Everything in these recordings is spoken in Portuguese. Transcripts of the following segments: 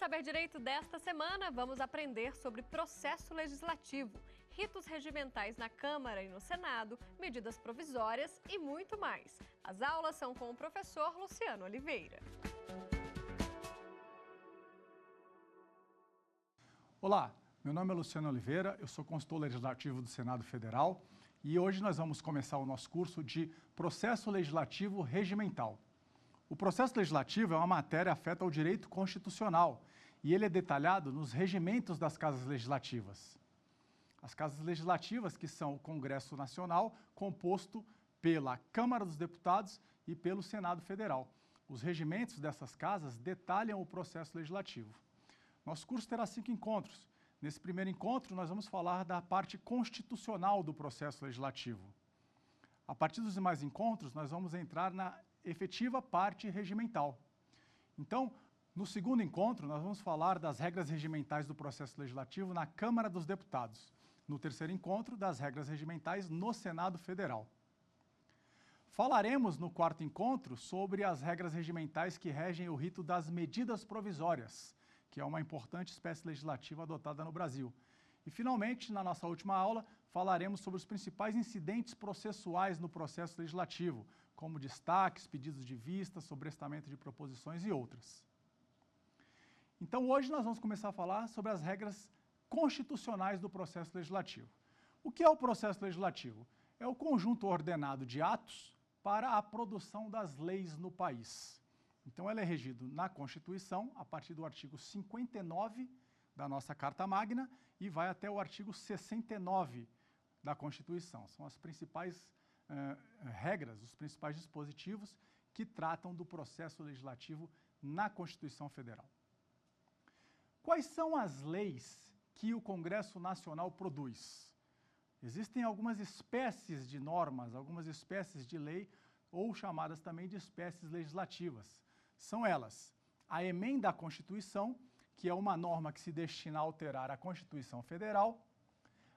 Saber Direito desta semana, vamos aprender sobre processo legislativo, ritos regimentais na Câmara e no Senado, medidas provisórias e muito mais. As aulas são com o professor Luciano Oliveira. Olá, meu nome é Luciano Oliveira, eu sou consultor legislativo do Senado Federal e hoje nós vamos começar o nosso curso de Processo Legislativo Regimental. O processo legislativo é uma matéria afeta ao direito constitucional e ele é detalhado nos regimentos das casas legislativas. As casas legislativas, que são o Congresso Nacional, composto pela Câmara dos Deputados e pelo Senado Federal. Os regimentos dessas casas detalham o processo legislativo. Nosso curso terá 5 encontros. Nesse primeiro encontro, nós vamos falar da parte constitucional do processo legislativo. A partir dos demais encontros, nós vamos entrar na efetiva parte regimental. Então, no segundo encontro, nós vamos falar das regras regimentais do processo legislativo na Câmara dos Deputados. No terceiro encontro, das regras regimentais no Senado Federal. Falaremos no quarto encontro sobre as regras regimentais que regem o rito das medidas provisórias, que é uma importante espécie legislativa adotada no Brasil. E, finalmente, na nossa última aula, falaremos sobre os principais incidentes processuais no processo legislativo, como destaques, pedidos de vista, sobrestamento de proposições e outras. Então, hoje nós vamos começar a falar sobre as regras constitucionais do processo legislativo. O que é o processo legislativo? É o conjunto ordenado de atos para a produção das leis no país. Então, ele é regido na Constituição, a partir do artigo 59 da nossa Carta Magna e vai até o artigo 69 da Constituição. São as principais regras, os principais dispositivos que tratam do processo legislativo na Constituição Federal. Quais são as leis que o Congresso Nacional produz? Existem algumas espécies de normas, algumas espécies de lei, ou chamadas também de espécies legislativas. São elas a emenda à Constituição, que é uma norma que se destina a alterar a Constituição Federal,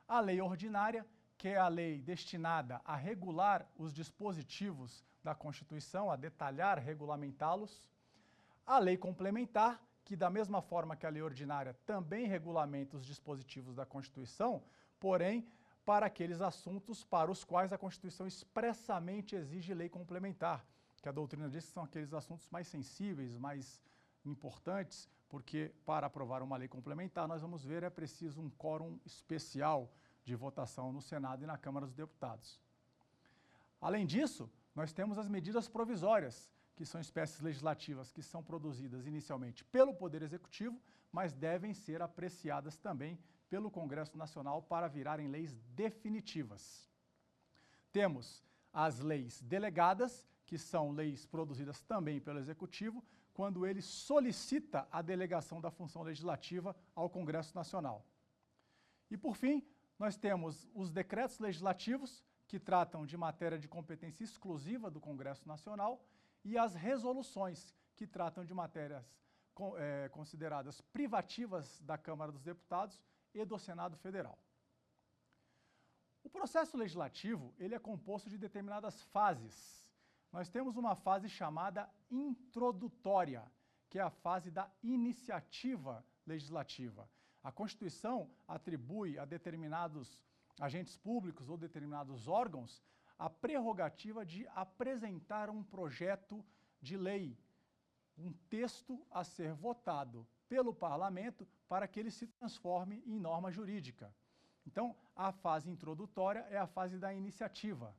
a lei ordinária, que é a lei destinada a regular os dispositivos da Constituição, a detalhar, regulamentá-los, a lei complementar, que da mesma forma que a lei ordinária também regulamenta os dispositivos da Constituição, porém para aqueles assuntos para os quais a Constituição expressamente exige lei complementar, que a doutrina diz que são aqueles assuntos mais sensíveis, mais importantes, porque para aprovar uma lei complementar, nós vamos ver, é preciso um quórum especial de votação no Senado e na Câmara dos Deputados. Além disso, nós temos as medidas provisórias, que são espécies legislativas que são produzidas inicialmente pelo Poder Executivo, mas devem ser apreciadas também pelo Congresso Nacional para virarem leis definitivas. Temos as leis delegadas, que são leis produzidas também pelo Executivo, quando ele solicita a delegação da função legislativa ao Congresso Nacional. E, por fim, nós temos os decretos legislativos, que tratam de matéria de competência exclusiva do Congresso Nacional, e as resoluções, que tratam de matérias consideradas privativas da Câmara dos Deputados e do Senado Federal. O processo legislativo ele é composto de determinadas fases. Nós temos uma fase chamada introdutória, que é a fase da iniciativa legislativa. A Constituição atribui a determinados agentes públicos ou determinados órgãos a prerrogativa de apresentar um projeto de lei, um texto a ser votado pelo Parlamento para que ele se transforme em norma jurídica. Então, a fase introdutória é a fase da iniciativa.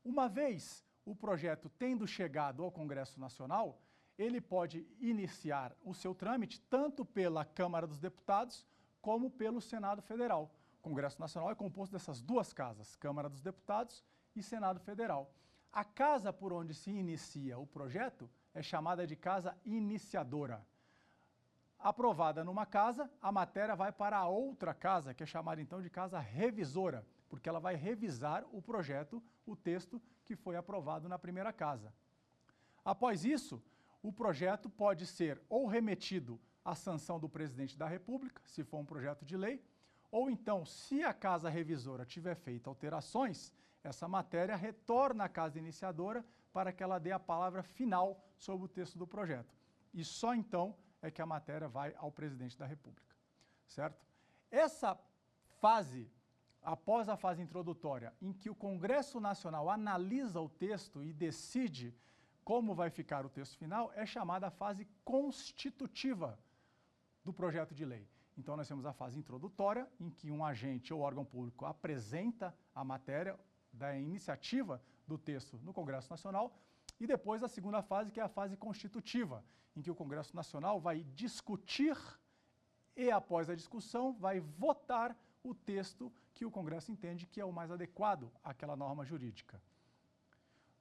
Uma vez o projeto tendo chegado ao Congresso Nacional, ele pode iniciar o seu trâmite tanto pela Câmara dos Deputados como pelo Senado Federal. O Congresso Nacional é composto dessas duas casas, Câmara dos Deputados e Senado Federal. A casa por onde se inicia o projeto é chamada de casa iniciadora. Aprovada numa casa, a matéria vai para a outra casa, que é chamada então de casa revisora, porque ela vai revisar o projeto, o texto que foi aprovado na primeira casa. Após isso, o projeto pode ser ou remetido à sanção do presidente da República, se for um projeto de lei, ou então, se a casa revisora tiver feito alterações, essa matéria retorna à casa iniciadora para que ela dê a palavra final sobre o texto do projeto. E só então é que a matéria vai ao presidente da República, certo? Essa fase, após a fase introdutória, em que o Congresso Nacional analisa o texto e decide como vai ficar o texto final, é chamada fase constitutiva do projeto de lei. Então, nós temos a fase introdutória, em que um agente ou órgão público apresenta a matéria da iniciativa do texto no Congresso Nacional, e depois a segunda fase, que é a fase constitutiva, em que o Congresso Nacional vai discutir e, após a discussão, vai votar o texto que o Congresso entende que é o mais adequado àquela norma jurídica.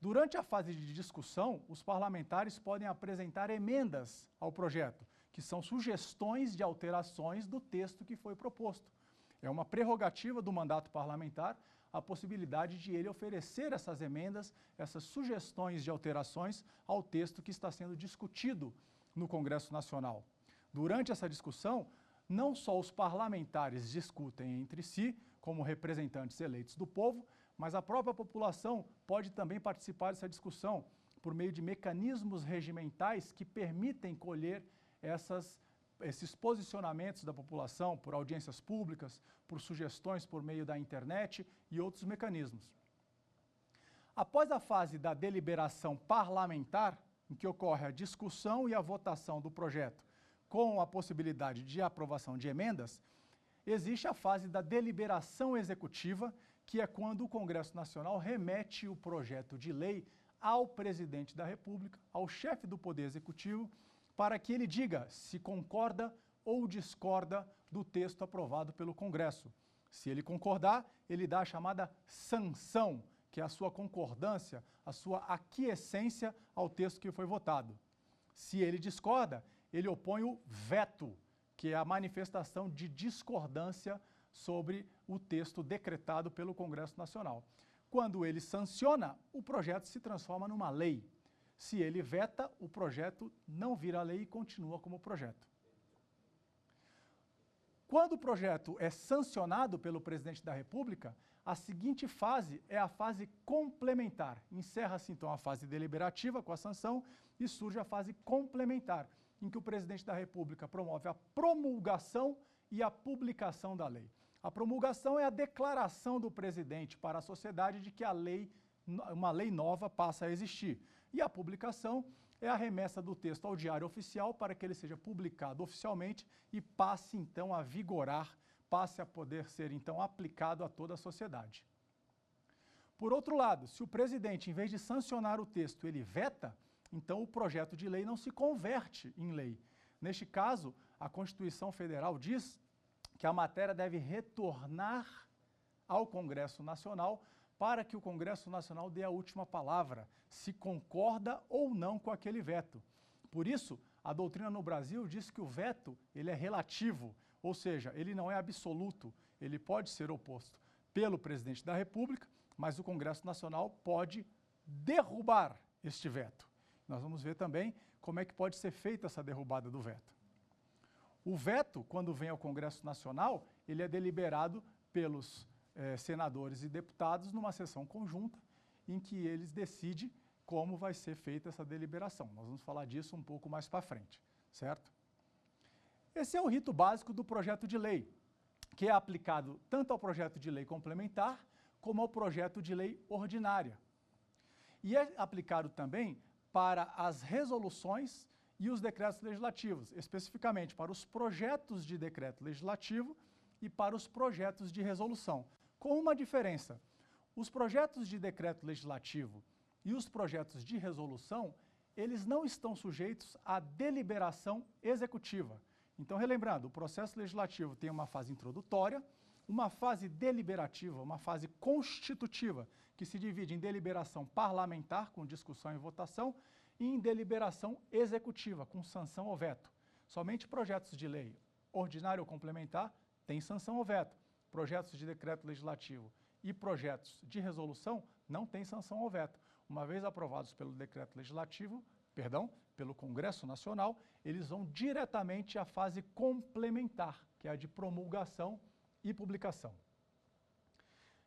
Durante a fase de discussão, os parlamentares podem apresentar emendas ao projeto, que são sugestões de alterações do texto que foi proposto. É uma prerrogativa do mandato parlamentar a possibilidade de ele oferecer essas emendas, essas sugestões de alterações ao texto que está sendo discutido no Congresso Nacional. Durante essa discussão, não só os parlamentares discutem entre si, como representantes eleitos do povo, mas a própria população pode também participar dessa discussão por meio de mecanismos regimentais que permitem colher esses posicionamentos da população por audiências públicas, por sugestões por meio da internet e outros mecanismos. Após a fase da deliberação parlamentar, em que ocorre a discussão e a votação do projeto com a possibilidade de aprovação de emendas, existe a fase da deliberação executiva, que é quando o Congresso Nacional remete o projeto de lei ao presidente da República, ao chefe do Poder Executivo, para que ele diga se concorda ou discorda do texto aprovado pelo Congresso. Se ele concordar, ele dá a chamada sanção, que é a sua concordância, a sua aquiescência ao texto que foi votado. Se ele discorda, ele opõe o veto, que é a manifestação de discordância sobre o texto decretado pelo Congresso Nacional. Quando ele sanciona, o projeto se transforma numa lei. Se ele veta, o projeto não vira lei e continua como projeto. Quando o projeto é sancionado pelo presidente da República, a seguinte fase é a fase complementar. Encerra-se então a fase deliberativa com a sanção e surge a fase complementar, em que o presidente da República promove a promulgação e a publicação da lei. A promulgação é a declaração do presidente para a sociedade de que uma lei nova passa a existir. E a publicação é a remessa do texto ao Diário Oficial para que ele seja publicado oficialmente e passe então a vigorar, passe a poder ser então aplicado a toda a sociedade. Por outro lado, se o presidente, em vez de sancionar o texto, ele veta, então o projeto de lei não se converte em lei. Neste caso, a Constituição Federal diz que a matéria deve retornar ao Congresso Nacional para que o Congresso Nacional dê a última palavra, se concorda ou não com aquele veto. Por isso, a doutrina no Brasil diz que o veto ele é relativo, ou seja, ele não é absoluto, ele pode ser oposto pelo presidente da República, mas o Congresso Nacional pode derrubar este veto. Nós vamos ver também como é que pode ser feita essa derrubada do veto. O veto, quando vem ao Congresso Nacional, ele é deliberado pelos senadores e deputados numa sessão conjunta em que eles decidem como vai ser feita essa deliberação. Nós vamos falar disso um pouco mais para frente, certo? Esse é o rito básico do projeto de lei, que é aplicado tanto ao projeto de lei complementar como ao projeto de lei ordinária. E é aplicado também para as resoluções e os decretos legislativos, especificamente para os projetos de decreto legislativo e para os projetos de resolução. Com uma diferença: os projetos de decreto legislativo e os projetos de resolução, eles não estão sujeitos à deliberação executiva. Então, relembrando, o processo legislativo tem uma fase introdutória, uma fase deliberativa, uma fase constitutiva, que se divide em deliberação parlamentar, com discussão e votação, e em deliberação executiva, com sanção ou veto. Somente projetos de lei ordinário ou complementar têm sanção ou veto. Projetos de decreto legislativo e projetos de resolução não têm sanção ou veto. Uma vez aprovados pelo decreto legislativo, pelo Congresso Nacional, eles vão diretamente à fase complementar, que é a de promulgação e publicação.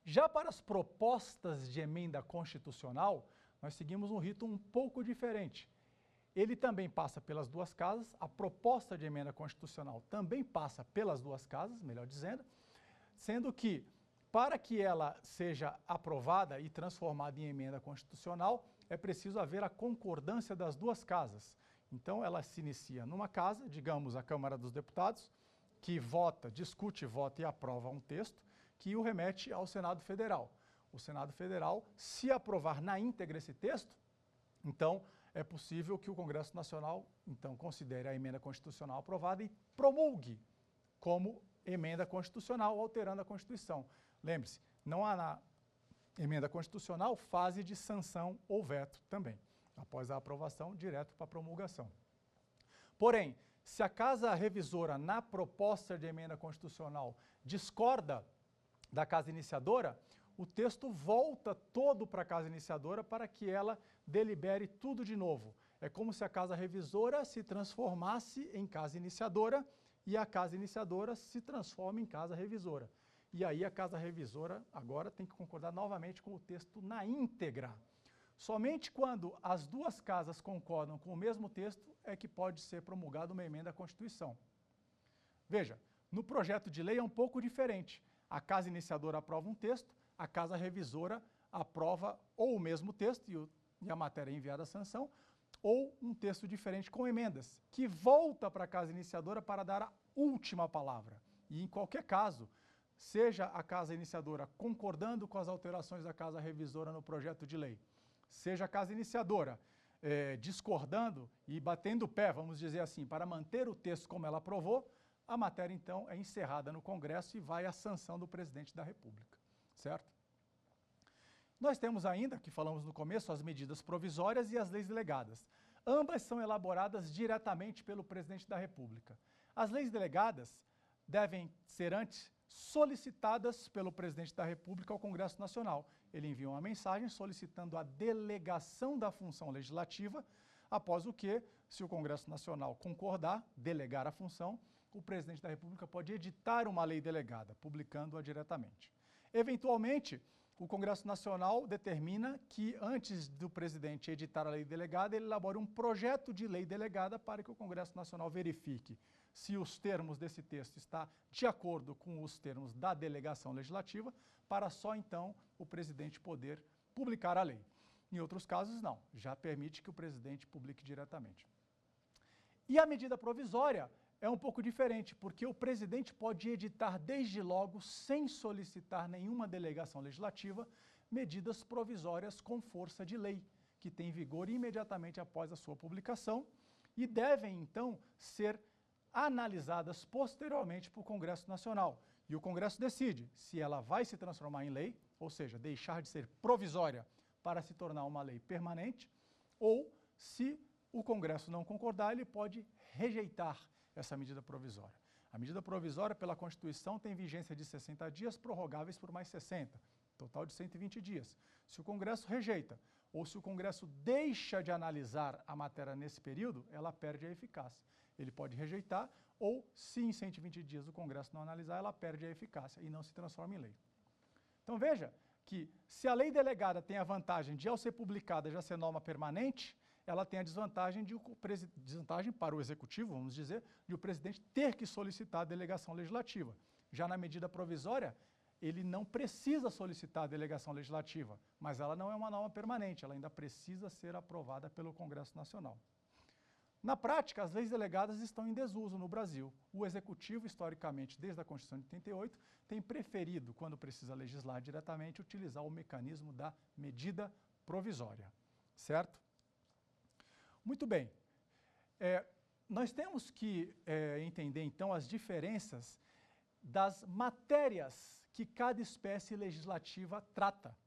Já para as propostas de emenda constitucional, nós seguimos um rito um pouco diferente. ele também passa pelas duas casas, a proposta de emenda constitucional também passa pelas duas casas, melhor dizendo, sendo que, para que ela seja aprovada e transformada em emenda constitucional, é preciso haver a concordância das duas casas. Então, ela se inicia numa casa, digamos a Câmara dos Deputados, que vota, discute, vota e aprova um texto, que o remete ao Senado Federal. O Senado Federal, se aprovar na íntegra esse texto, então é possível que o Congresso Nacional, então, considere a emenda constitucional aprovada e promulgue como emenda constitucional, alterando a Constituição. Lembre-se, não há na emenda constitucional fase de sanção ou veto também. Após a aprovação, direto para a promulgação. Porém, se a Casa Revisora, na proposta de emenda constitucional, discorda da Casa Iniciadora, o texto volta todo para a Casa Iniciadora para que ela delibere tudo de novo. É como se a Casa Revisora se transformasse em Casa Iniciadora e a Casa Iniciadora se transforma em Casa Revisora. E aí a Casa Revisora agora tem que concordar novamente com o texto na íntegra. Somente quando as duas casas concordam com o mesmo texto é que pode ser promulgada uma emenda à Constituição. Veja, no projeto de lei é um pouco diferente. A Casa Iniciadora aprova um texto, a Casa Revisora aprova ou o mesmo texto e a matéria é enviada à sanção, ou um texto diferente com emendas, que volta para a Casa Iniciadora para dar a última palavra. E em qualquer caso, seja a Casa Iniciadora concordando com as alterações da Casa Revisora no projeto de lei, seja a Casa Iniciadora discordando e batendo o pé, vamos dizer assim, para manter o texto como ela aprovou, a matéria, então, é encerrada no Congresso e vai à sanção do Presidente da República, certo? Nós temos ainda, que falamos no começo, as medidas provisórias e as leis delegadas. Ambas são elaboradas diretamente pelo Presidente da República. As leis delegadas devem ser antes solicitadas pelo Presidente da República ao Congresso Nacional. Ele envia uma mensagem solicitando a delegação da função legislativa, após o que, se o Congresso Nacional concordar, delegar a função, o Presidente da República pode editar uma lei delegada, publicando-a diretamente. Eventualmente, o Congresso Nacional determina que, antes do presidente editar a lei delegada, ele elabore um projeto de lei delegada para que o Congresso Nacional verifique se os termos desse texto estão de acordo com os termos da delegação legislativa, para só então o presidente poder publicar a lei. Em outros casos, não, já permite que o presidente publique diretamente. E a medida provisória é um pouco diferente, porque o presidente pode editar desde logo, sem solicitar nenhuma delegação legislativa, medidas provisórias com força de lei, que têm vigor imediatamente após a sua publicação e devem, então, ser analisadas posteriormente por Congresso Nacional. E o Congresso decide se ela vai se transformar em lei, ou seja, deixar de ser provisória para se tornar uma lei permanente, ou se o Congresso não concordar, ele pode rejeitar essa medida provisória. A medida provisória, pela Constituição, tem vigência de 60 dias, prorrogáveis por mais 60, total de 120 dias. Se o Congresso rejeita, ou se o Congresso deixa de analisar a matéria nesse período, ela perde a eficácia. Ele pode rejeitar, ou, se em 120 dias o Congresso não analisar, ela perde a eficácia e não se transforma em lei. Então veja que, se a lei delegada tem a vantagem de, ao ser publicada, já ser norma permanente, ela tem a desvantagem para o Executivo, vamos dizer, de o presidente ter que solicitar a delegação legislativa. Já na medida provisória, ele não precisa solicitar a delegação legislativa, mas ela não é uma norma permanente, ela ainda precisa ser aprovada pelo Congresso Nacional. Na prática, as leis delegadas estão em desuso no Brasil. O Executivo, historicamente, desde a Constituição de 88, tem preferido, quando precisa legislar diretamente, utilizar o mecanismo da medida provisória, certo? Muito bem. Nós temos que entender, então, as diferenças das matérias que cada espécie legislativa trata.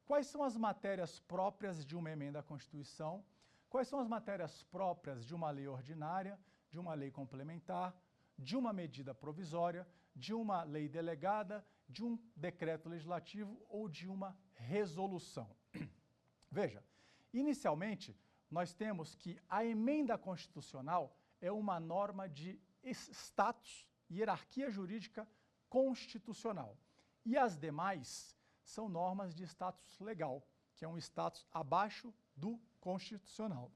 Quais são as matérias próprias de uma emenda à Constituição? Quais são as matérias próprias de uma lei ordinária, de uma lei complementar, de uma medida provisória, de uma lei delegada, de um decreto legislativo ou de uma resolução? Veja, inicialmente, nós temos que a emenda constitucional é uma norma de status, hierarquia jurídica constitucional. E as demais são normas de status legal, que é um status abaixo do constitucional.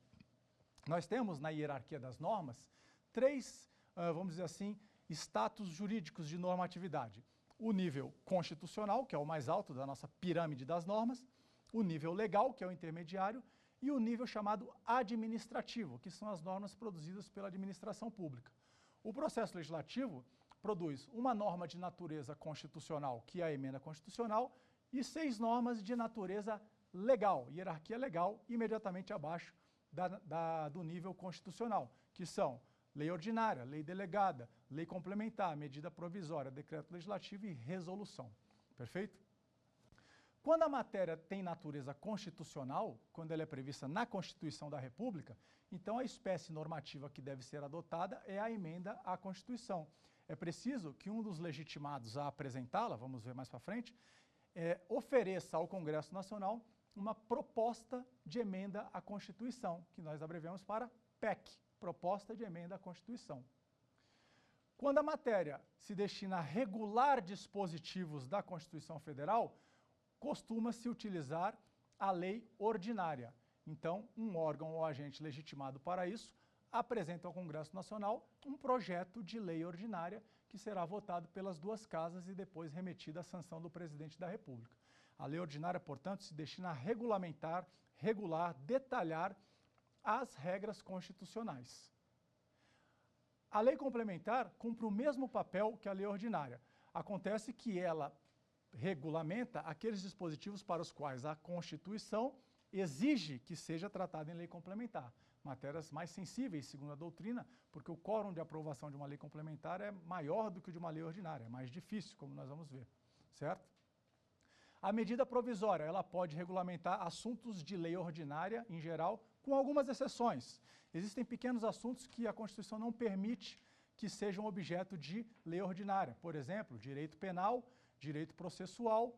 Nós temos na hierarquia das normas três, vamos dizer assim, status jurídicos de normatividade. O nível constitucional, que é o mais alto da nossa pirâmide das normas, o nível legal, que é o intermediário, e o nível chamado administrativo, que são as normas produzidas pela administração pública. O processo legislativo produz uma norma de natureza constitucional, que é a emenda constitucional, e 6 normas de natureza legal, hierarquia legal, imediatamente abaixo do nível constitucional, que são lei ordinária, lei delegada, lei complementar, medida provisória, decreto legislativo e resolução. Perfeito? Quando a matéria tem natureza constitucional, quando ela é prevista na Constituição da República, então a espécie normativa que deve ser adotada é a emenda à Constituição. É preciso que um dos legitimados a apresentá-la, vamos ver mais para frente, ofereça ao Congresso Nacional uma proposta de emenda à Constituição, que nós abreviamos para PEC, Proposta de Emenda à Constituição. Quando a matéria se destina a regular dispositivos da Constituição Federal, costuma-se utilizar a lei ordinária. Então, um órgão ou agente legitimado para isso apresenta ao Congresso Nacional um projeto de lei ordinária que será votado pelas 2 casas e depois remetido à sanção do Presidente da República. A lei ordinária, portanto, se destina a regulamentar, regular, detalhar as regras constitucionais. A lei complementar cumpre o mesmo papel que a lei ordinária. Acontece que ela regulamenta aqueles dispositivos para os quais a Constituição exige que seja tratada em lei complementar. Matérias mais sensíveis, segundo a doutrina, porque o quórum de aprovação de uma lei complementar é maior do que o de uma lei ordinária, é mais difícil, como nós vamos ver, certo? A medida provisória, ela pode regulamentar assuntos de lei ordinária, em geral, com algumas exceções. Existem pequenos assuntos que a Constituição não permite que sejam objeto de lei ordinária. Por exemplo, direito penal, direito processual,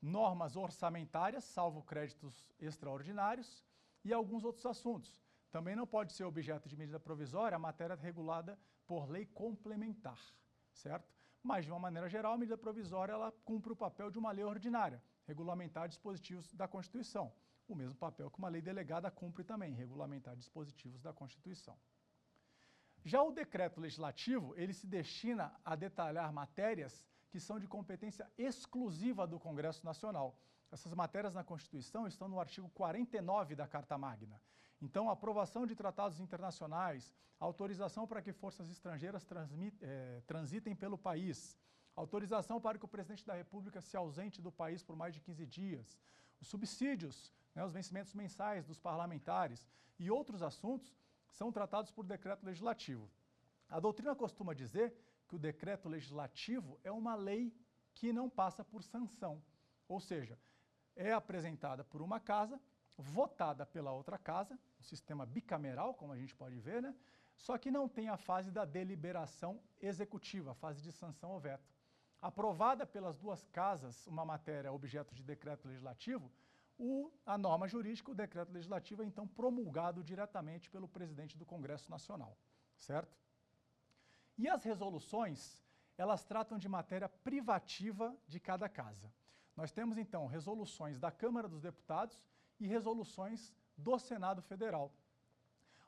normas orçamentárias, salvo créditos extraordinários, e alguns outros assuntos. Também não pode ser objeto de medida provisória a matéria regulada por lei complementar, certo? Mas, de uma maneira geral, a medida provisória ela cumpre o papel de uma lei ordinária, regulamentar dispositivos da Constituição. O mesmo papel que uma lei delegada cumpre também, regulamentar dispositivos da Constituição. Já o decreto legislativo, ele se destina a detalhar matérias que são de competência exclusiva do Congresso Nacional. Essas matérias na Constituição estão no artigo 49 da Carta Magna. Então, a aprovação de tratados internacionais, autorização para que forças estrangeiras transitem pelo país, autorização para que o presidente da República se ausente do país por mais de 15 dias, os subsídios, os vencimentos mensais dos parlamentares e outros assuntos são tratados por decreto legislativo. A doutrina costuma dizer que o decreto legislativo é uma lei que não passa por sanção, ou seja, é apresentada por uma casa, votada pela outra casa, um sistema bicameral, como a gente pode ver, né? Só que não tem a fase da deliberação executiva, a fase de sanção ou veto. Aprovada pelas 2 casas uma matéria objeto de decreto legislativo, a norma jurídica, o decreto legislativo, é então promulgado diretamente pelo presidente do Congresso Nacional, certo? E as resoluções, elas tratam de matéria privativa de cada casa. Nós temos, então, resoluções da Câmara dos Deputados e resoluções do Senado Federal.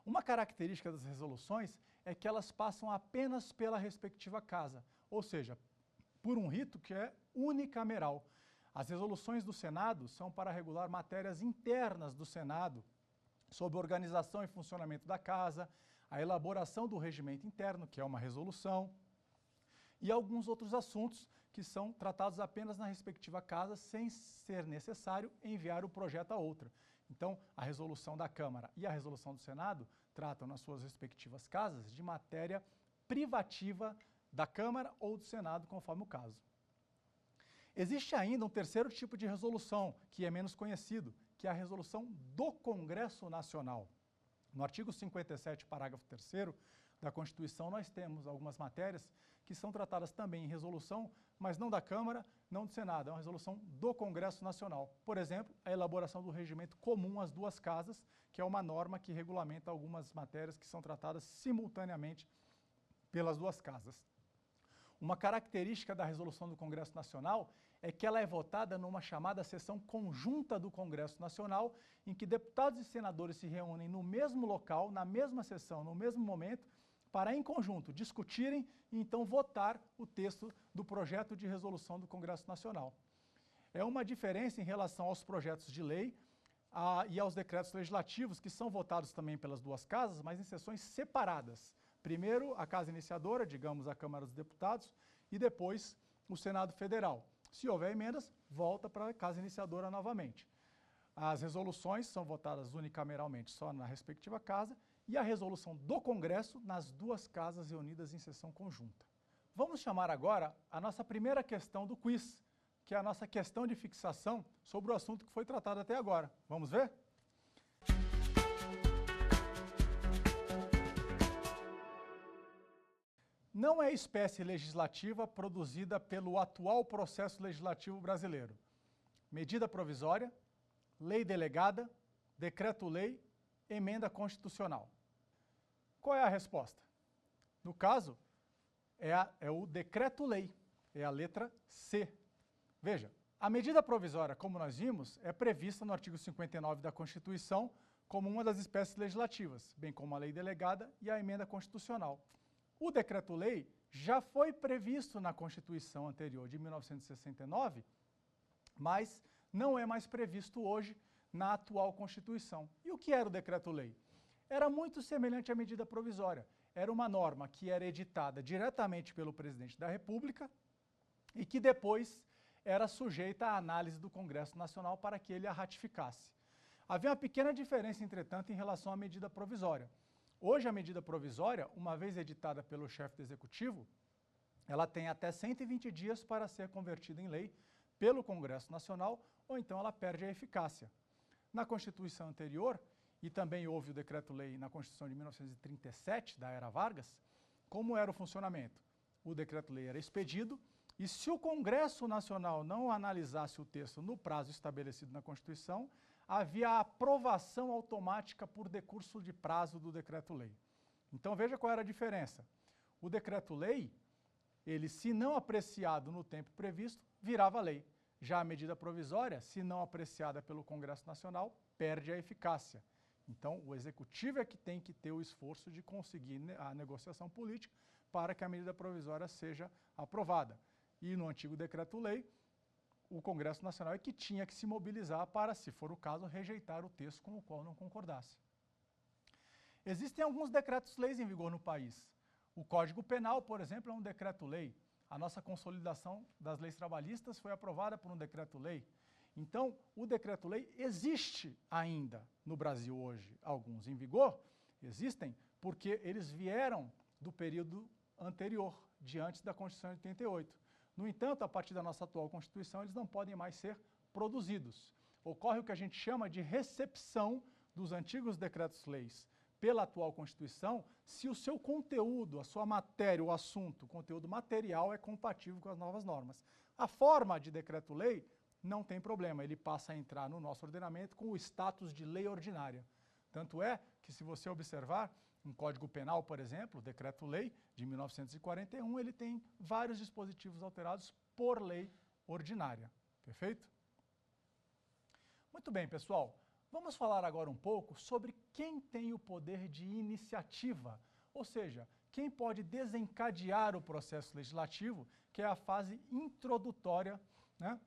Uma característica das resoluções é que elas passam apenas pela respectiva casa, ou seja, por um rito que é unicameral. As resoluções do Senado são para regular matérias internas do Senado, sobre organização e funcionamento da casa, a elaboração do regimento interno, que é uma resolução, e alguns outros assuntos que são tratados apenas na respectiva casa, sem ser necessário enviar o projeto a outra. Então, a resolução da Câmara e a resolução do Senado tratam nas suas respectivas casas de matéria privativa da Câmara ou do Senado, conforme o caso. Existe ainda um terceiro tipo de resolução, que é menos conhecido, que é a resolução do Congresso Nacional. No artigo 57, parágrafo 3º da Constituição, nós temos algumas matérias que são tratadas também em resolução, mas não da Câmara, não do Senado, é uma resolução do Congresso Nacional. Por exemplo, a elaboração do regimento comum às 2 casas, que é uma norma que regulamenta algumas matérias que são tratadas simultaneamente pelas 2 casas. Uma característica da resolução do Congresso Nacional é que ela é votada numa chamada sessão conjunta do Congresso Nacional, em que deputados e senadores se reúnem no mesmo local, na mesma sessão, no mesmo momento, para, em conjunto, discutirem e então votar o texto do projeto de resolução do Congresso Nacional. É uma diferença em relação aos projetos de lei e aos decretos legislativos, que são votados também pelas duas casas, mas em sessões separadas. Primeiro, a casa iniciadora, digamos, a Câmara dos Deputados, e depois o Senado Federal. Se houver emendas, volta para a casa iniciadora novamente. As resoluções são votadas unicameralmente só na respectiva casa e a resolução do Congresso nas duas casas reunidas em sessão conjunta. Vamos chamar agora a nossa primeira questão do quiz, que é a nossa questão de fixação sobre o assunto que foi tratado até agora. Vamos ver? Não é espécie legislativa produzida pelo atual processo legislativo brasileiro: medida provisória, lei delegada, decreto-lei, emenda constitucional. Qual é a resposta? No caso, é o decreto-lei, é a letra C. Veja, a medida provisória, como nós vimos, é prevista no artigo 59 da Constituição como uma das espécies legislativas, bem como a lei delegada e a emenda constitucional. O decreto-lei já foi previsto na Constituição anterior de 1969, mas não é mais previsto hoje na atual Constituição. E o que era o decreto-lei? Era muito semelhante à medida provisória. Era uma norma que era editada diretamente pelo presidente da República e que depois era sujeita à análise do Congresso Nacional para que ele a ratificasse. Havia uma pequena diferença, entretanto, em relação à medida provisória. Hoje, a medida provisória, uma vez editada pelo chefe do Executivo, ela tem até 120 dias para ser convertida em lei pelo Congresso Nacional, ou então ela perde a eficácia. Na Constituição anterior, e também houve o decreto-lei na Constituição de 1937, da era Vargas, como era o funcionamento? O decreto-lei era expedido, e se o Congresso Nacional não analisasse o texto no prazo estabelecido na Constituição, havia a aprovação automática por decurso de prazo do decreto-lei. Então veja qual era a diferença. O decreto-lei, ele, se não apreciado no tempo previsto, virava lei. Já a medida provisória, se não apreciada pelo Congresso Nacional, perde a eficácia. Então o Executivo é que tem que ter o esforço de conseguir a negociação política para que a medida provisória seja aprovada. E no antigo decreto-lei, o Congresso Nacional é que tinha que se mobilizar para, se for o caso, rejeitar o texto com o qual não concordasse. Existem alguns decretos-leis em vigor no país. O Código Penal, por exemplo, é um decreto-lei. A nossa consolidação das leis trabalhistas foi aprovada por um decreto-lei. Então, o decreto-lei existe ainda no Brasil hoje. Alguns em vigor existem porque eles vieram do período anterior, de antes da Constituição de 88. No entanto, a partir da nossa atual Constituição, eles não podem mais ser produzidos. Ocorre o que a gente chama de recepção dos antigos decretos-leis pela atual Constituição, se o seu conteúdo, a sua matéria, o assunto, o conteúdo material é compatível com as novas normas. A forma de decreto-lei não tem problema, ele passa a entrar no nosso ordenamento com o status de lei ordinária. Tanto é que, se você observar, um Código Penal, por exemplo, o Decreto-Lei de 1941, ele tem vários dispositivos alterados por lei ordinária. Perfeito? Muito bem, pessoal. Vamos falar agora um pouco sobre quem tem o poder de iniciativa, ou seja, quem pode desencadear o processo legislativo, que é a fase introdutória, né,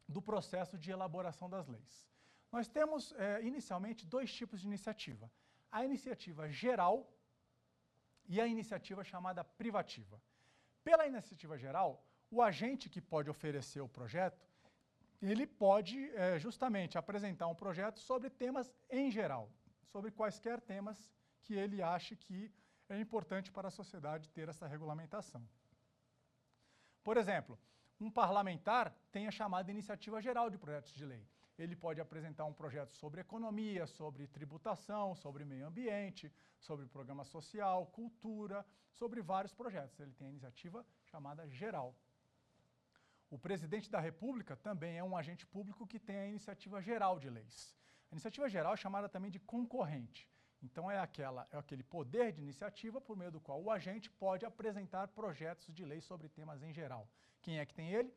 do processo de elaboração das leis. Nós temos, inicialmente, dois tipos de iniciativa: a iniciativa geral e a iniciativa chamada privativa. Pela iniciativa geral, o agente que pode oferecer o projeto, ele pode justamente apresentar um projeto sobre temas em geral, sobre quaisquer temas que ele ache que é importante para a sociedade ter essa regulamentação. Por exemplo, um parlamentar tem a chamada iniciativa geral de projetos de lei. Ele pode apresentar um projeto sobre economia, sobre tributação, sobre meio ambiente, sobre programa social, cultura, sobre vários projetos. Ele tem a iniciativa chamada geral. O presidente da República também é um agente público que tem a iniciativa geral de leis. A iniciativa geral é chamada também de concorrente. Então é aquele poder de iniciativa por meio do qual o agente pode apresentar projetos de lei sobre temas em geral. Quem é que tem ele?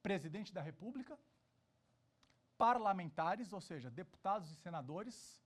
presidente da República, parlamentares, ou seja, deputados e senadores.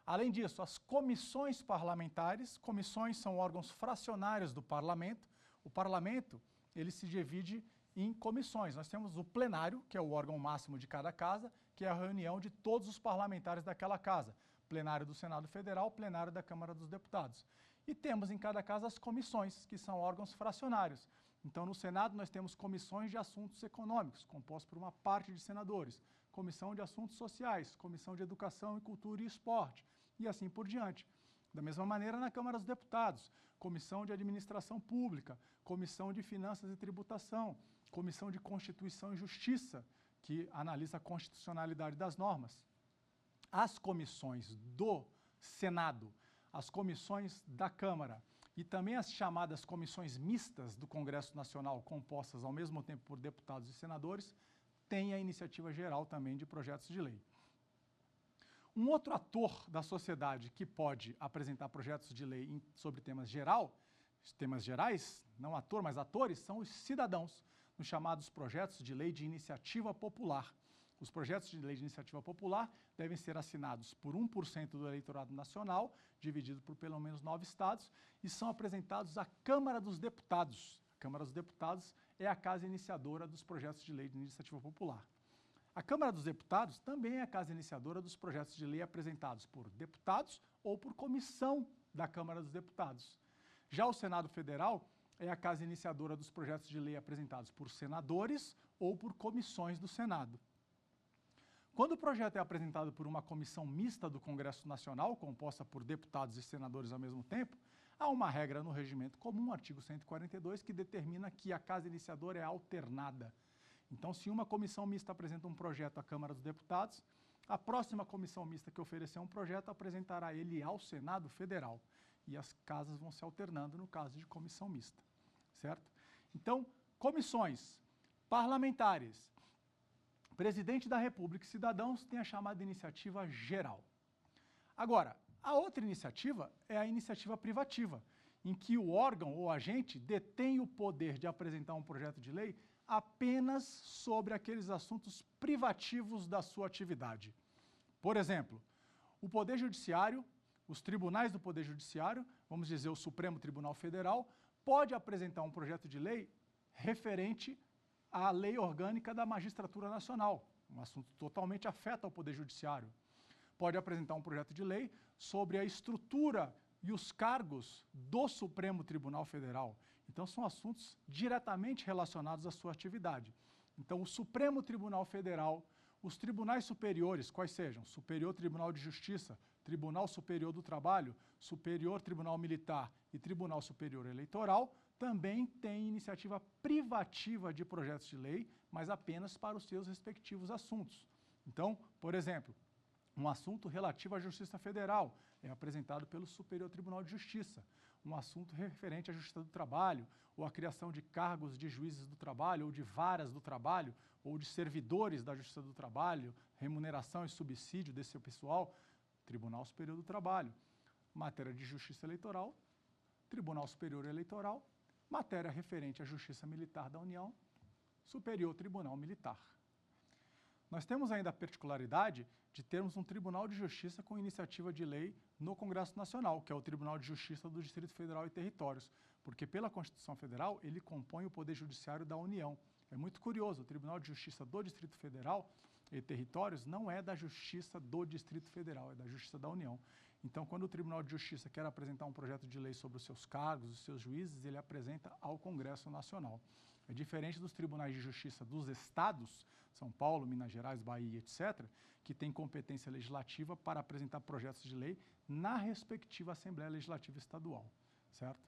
Além disso, as comissões parlamentares. Comissões são órgãos fracionários do parlamento. O parlamento, ele se divide em comissões. Nós temos o plenário, que é o órgão máximo de cada casa, que é a reunião de todos os parlamentares daquela casa. Plenário do Senado Federal, plenário da Câmara dos Deputados. E temos em cada casa as comissões, que são órgãos fracionários. Então, no Senado, nós temos comissões de assuntos econômicos, compostas por uma parte de senadores, comissão de assuntos sociais, comissão de educação e cultura e esporte, e assim por diante. Da mesma maneira, na Câmara dos Deputados, comissão de administração pública, comissão de finanças e tributação, comissão de Constituição e Justiça, que analisa a constitucionalidade das normas. As comissões do Senado, as comissões da Câmara e também as chamadas comissões mistas do Congresso Nacional, compostas ao mesmo tempo por deputados e senadores, têm a iniciativa geral também de projetos de lei. Um outro ator da sociedade que pode apresentar projetos de lei sobre temas gerais, não ator, mas atores, são os cidadãos, nos chamados projetos de lei de iniciativa popular. Os projetos de lei de iniciativa popular devem ser assinados por 1% do eleitorado nacional, dividido por pelo menos 9 estados, e são apresentados à Câmara dos Deputados. A Câmara dos Deputados é a casa iniciadora dos projetos de lei de iniciativa popular. A Câmara dos Deputados também é a casa iniciadora dos projetos de lei apresentados por deputados ou por comissão da Câmara dos Deputados. Já o Senado Federal é a casa iniciadora dos projetos de lei apresentados por senadores ou por comissões do Senado. Quando o projeto é apresentado por uma comissão mista do Congresso Nacional, composta por deputados e senadores ao mesmo tempo, há uma regra no regimento comum, artigo 142, que determina que a casa iniciadora é alternada. Então, se uma comissão mista apresenta um projeto à Câmara dos Deputados, a próxima comissão mista que oferecer um projeto apresentará ele ao Senado Federal. E as casas vão se alternando no caso de comissão mista, certo? Então, comissões parlamentares, presidente da República e cidadãos têm a chamada iniciativa geral. Agora, a outra iniciativa é a iniciativa privativa, em que o órgão ou agente detém o poder de apresentar um projeto de lei apenas sobre aqueles assuntos privativos da sua atividade. Por exemplo, o Poder Judiciário, os tribunais do Poder Judiciário, vamos dizer o Supremo Tribunal Federal, pode apresentar um projeto de lei referente à lei orgânica da Magistratura Nacional, um assunto totalmente afeta ao Poder Judiciário. Pode apresentar um projeto de lei sobre a estrutura e os cargos do Supremo Tribunal Federal. Então, são assuntos diretamente relacionados à sua atividade. Então, o Supremo Tribunal Federal, os tribunais superiores, quais sejam? Superior Tribunal de Justiça, Tribunal Superior do Trabalho, Superior Tribunal Militar e Tribunal Superior Eleitoral, também têm iniciativa privativa de projetos de lei, mas apenas para os seus respectivos assuntos. Então, por exemplo, um assunto relativo à Justiça Federal é apresentado pelo Superior Tribunal de Justiça. Um assunto referente à Justiça do Trabalho, ou à criação de cargos de juízes do trabalho, ou de varas do trabalho, ou de servidores da Justiça do Trabalho, remuneração e subsídio desse pessoal, Tribunal Superior do Trabalho. Matéria de Justiça Eleitoral, Tribunal Superior Eleitoral. Matéria referente à Justiça Militar da União, Superior Tribunal Militar. Nós temos ainda a particularidade de termos um Tribunal de Justiça com iniciativa de lei no Congresso Nacional, que é o Tribunal de Justiça do Distrito Federal e Territórios, porque pela Constituição Federal ele compõe o Poder Judiciário da União. É muito curioso, o Tribunal de Justiça do Distrito Federal e Territórios não é da Justiça do Distrito Federal, é da Justiça da União. Então, quando o Tribunal de Justiça quer apresentar um projeto de lei sobre os seus cargos, os seus juízes, ele apresenta ao Congresso Nacional. É diferente dos tribunais de justiça dos estados, São Paulo, Minas Gerais, Bahia, etc., que têm competência legislativa para apresentar projetos de lei na respectiva Assembleia Legislativa Estadual, certo?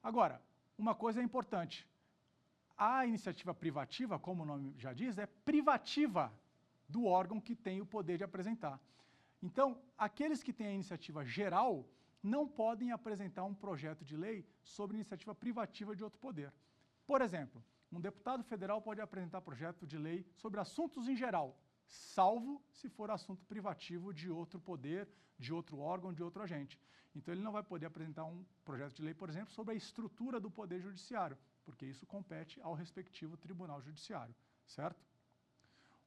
Agora, uma coisa é importante. A iniciativa privativa, como o nome já diz, é privativa do órgão que tem o poder de apresentar. Então, aqueles que têm a iniciativa geral não podem apresentar um projeto de lei sobre iniciativa privativa de outro poder. Por exemplo, um deputado federal pode apresentar projeto de lei sobre assuntos em geral, salvo se for assunto privativo de outro poder, de outro órgão, de outro agente. Então, ele não vai poder apresentar um projeto de lei, por exemplo, sobre a estrutura do Poder Judiciário, porque isso compete ao respectivo Tribunal Judiciário, certo?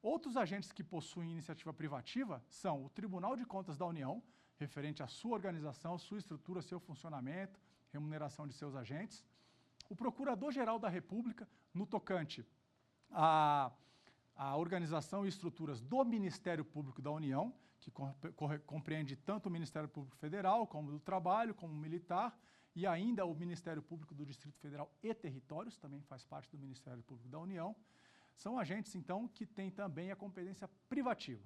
Outros agentes que possuem iniciativa privativa são o Tribunal de Contas da União, referente à sua organização, sua estrutura, seu funcionamento, remuneração de seus agentes, o Procurador-Geral da República, no tocante à organização e estruturas do Ministério Público da União, que compreende tanto o Ministério Público Federal, como do Trabalho, como militar, e ainda o Ministério Público do Distrito Federal e Territórios, também faz parte do Ministério Público da União. São agentes, então, que têm também a competência privativa.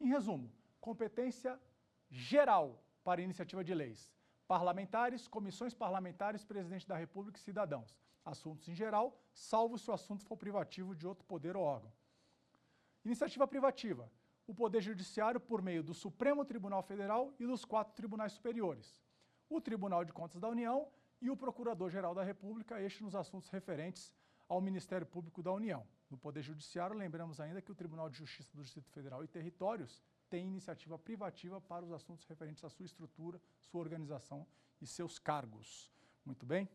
Em resumo, competência geral para iniciativa de leis. Parlamentares, comissões parlamentares, presidente da República e cidadãos. Assuntos em geral, salvo se o assunto for privativo de outro poder ou órgão. Iniciativa privativa. O Poder Judiciário por meio do Supremo Tribunal Federal e dos 4 tribunais superiores. O Tribunal de Contas da União e o Procurador-Geral da República, este nos assuntos referentes ao Ministério Público da União. No Poder Judiciário, lembramos ainda que o Tribunal de Justiça do Distrito Federal e Territórios tem iniciativa privativa para os assuntos referentes à sua estrutura, sua organização e seus cargos. Muito bem?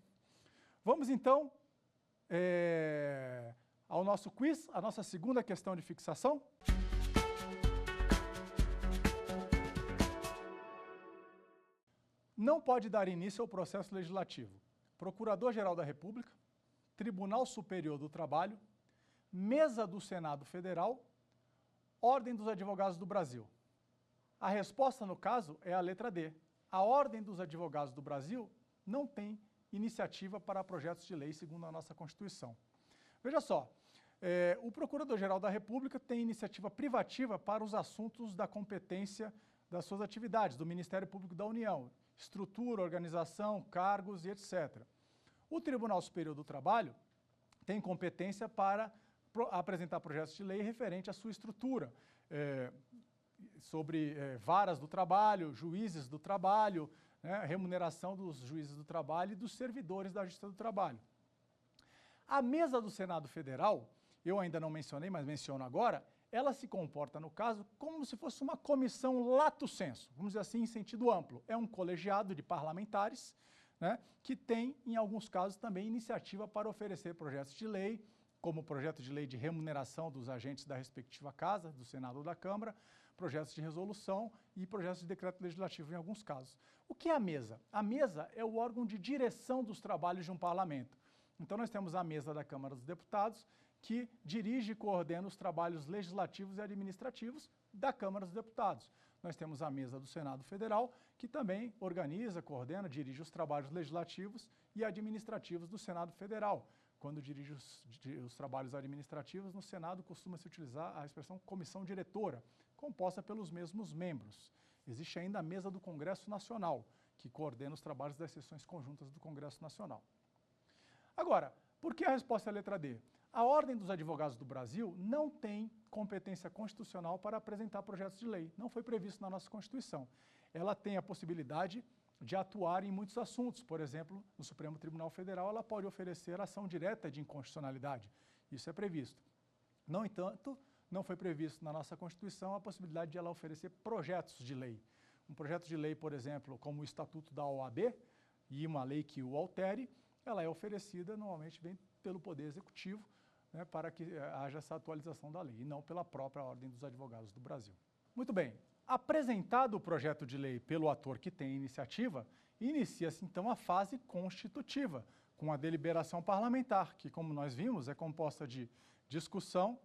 Vamos, então, ao nosso quiz, a nossa segunda questão de fixação. Não pode dar início ao processo legislativo Procurador-Geral da República, Tribunal Superior do Trabalho, Mesa do Senado Federal, Ordem dos Advogados do Brasil. A resposta, no caso, é a letra D. A Ordem dos Advogados do Brasil não tem iniciativa para projetos de lei, segundo a nossa Constituição. Veja só, o Procurador-Geral da República tem iniciativa privativa para os assuntos da competência das suas atividades, do Ministério Público da União, estrutura, organização, cargos e etc. O Tribunal Superior do Trabalho tem competência para apresentar projetos de lei referente à sua estrutura, sobre varas do trabalho, juízes do trabalho, né, remuneração dos juízes do trabalho e dos servidores da Justiça do Trabalho. A mesa do Senado Federal, eu ainda não mencionei, mas menciono agora, ela se comporta, no caso, como se fosse uma comissão lato sensu, vamos dizer assim, em sentido amplo. É um colegiado de parlamentares, né, que tem, em alguns casos, também iniciativa para oferecer projetos de lei, como o projeto de lei de remuneração dos agentes da respectiva casa, do Senado ou da Câmara, projetos de resolução e projetos de decreto legislativo em alguns casos. O que é a mesa? A mesa é o órgão de direção dos trabalhos de um parlamento. Então nós temos a mesa da Câmara dos Deputados, que dirige e coordena os trabalhos legislativos e administrativos da Câmara dos Deputados. Nós temos a mesa do Senado Federal, que também organiza, coordena, dirige os trabalhos legislativos e administrativos do Senado Federal. Quando dirige os trabalhos administrativos, no Senado costuma-se utilizar a expressão comissão diretora, composta pelos mesmos membros. Existe ainda a mesa do Congresso Nacional, que coordena os trabalhos das sessões conjuntas do Congresso Nacional. Agora, por que a resposta é a letra D? A Ordem dos Advogados do Brasil não tem competência constitucional para apresentar projetos de lei. Não foi previsto na nossa Constituição. Ela tem a possibilidade de atuar em muitos assuntos. Por exemplo, no Supremo Tribunal Federal, ela pode oferecer ação direta de inconstitucionalidade. Isso é previsto. No entanto, não foi previsto na nossa Constituição a possibilidade de ela oferecer projetos de lei. Um projeto de lei, por exemplo, como o Estatuto da OAB, e uma lei que o altere, ela é oferecida, normalmente, vem pelo Poder Executivo, né, para que haja essa atualização da lei, e não pela própria Ordem dos Advogados do Brasil. Muito bem. Apresentado o projeto de lei pelo ator que tem iniciativa, inicia-se então a fase constitutiva, com a deliberação parlamentar, que, como nós vimos, é composta de discussão